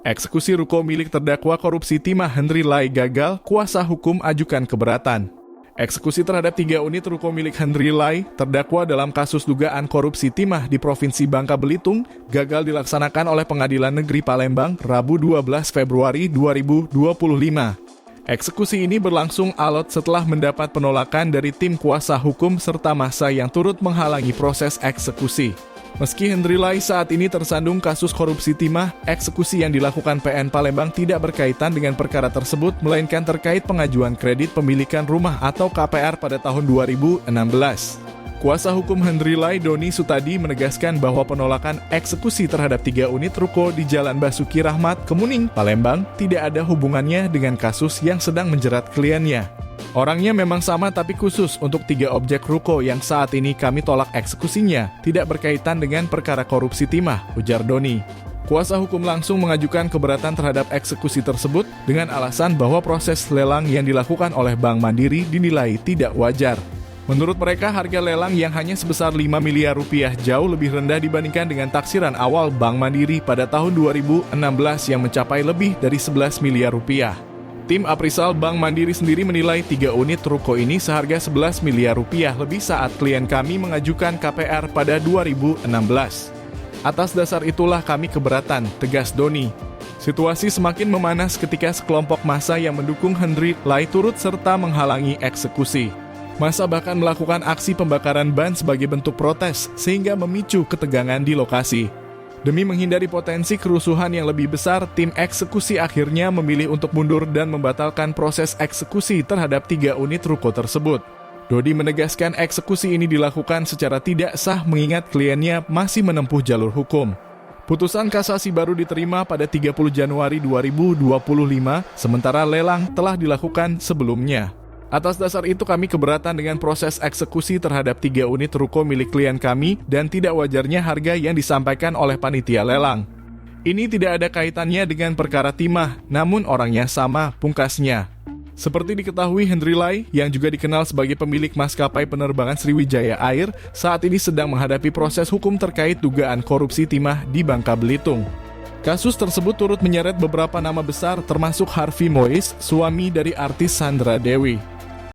Eksekusi ruko milik terdakwa korupsi timah Henry Lai gagal, kuasa hukum ajukan keberatan. Eksekusi terhadap 3 unit ruko milik Henry Lai, terdakwa dalam kasus dugaan korupsi timah di Provinsi Bangka Belitung, gagal dilaksanakan oleh Pengadilan Negeri Palembang, Rabu 12 Februari 2025. Eksekusi ini berlangsung alot setelah mendapat penolakan dari tim kuasa hukum serta massa yang turut menghalangi proses eksekusi. Meski Henry Lai saat ini tersandung kasus korupsi timah, eksekusi yang dilakukan PN Palembang tidak berkaitan dengan perkara tersebut, melainkan terkait pengajuan kredit pemilikan rumah atau KPR pada tahun 2016. Kuasa hukum Henry Lai, Doni Sutadi, menegaskan bahwa penolakan eksekusi terhadap 3 unit ruko di Jalan Basuki Rahmat, Kemuning, Palembang, tidak ada hubungannya dengan kasus yang sedang menjerat kliennya. Orangnya memang sama tapi khusus untuk 3 objek ruko yang saat ini kami tolak eksekusinya, tidak berkaitan dengan perkara korupsi timah, ujar Doni. Kuasa hukum langsung mengajukan keberatan terhadap eksekusi tersebut dengan alasan bahwa proses lelang yang dilakukan oleh Bank Mandiri dinilai tidak wajar. Menurut mereka, harga lelang yang hanya sebesar 5 miliar rupiah jauh lebih rendah dibandingkan dengan taksiran awal Bank Mandiri pada tahun 2016 yang mencapai lebih dari 11 miliar rupiah. Tim aprisal Bank Mandiri sendiri menilai 3 unit ruko ini seharga 11 miliar rupiah lebih saat klien kami mengajukan KPR pada 2016. Atas dasar itulah kami keberatan, tegas Doni. Situasi semakin memanas ketika sekelompok massa yang mendukung Henry Lai turut serta menghalangi eksekusi. Massa bahkan melakukan aksi pembakaran ban sebagai bentuk protes sehingga memicu ketegangan di lokasi. Demi menghindari potensi kerusuhan yang lebih besar, tim eksekusi akhirnya memilih untuk mundur dan membatalkan proses eksekusi terhadap 3 unit ruko tersebut. Dodi menegaskan eksekusi ini dilakukan secara tidak sah mengingat kliennya masih menempuh jalur hukum. Putusan kasasi baru diterima pada 30 Januari 2025, sementara lelang telah dilakukan sebelumnya. Atas dasar itu kami keberatan dengan proses eksekusi terhadap 3 unit ruko milik klien kami dan tidak wajarnya harga yang disampaikan oleh panitia lelang. Ini tidak ada kaitannya dengan perkara timah, namun orangnya sama, pungkasnya. Seperti diketahui, Henry Lai, yang juga dikenal sebagai pemilik maskapai penerbangan Sriwijaya Air, saat ini sedang menghadapi proses hukum terkait dugaan korupsi timah di Bangka Belitung. Kasus tersebut turut menyeret beberapa nama besar termasuk Harvey Mois, suami dari artis Sandra Dewi.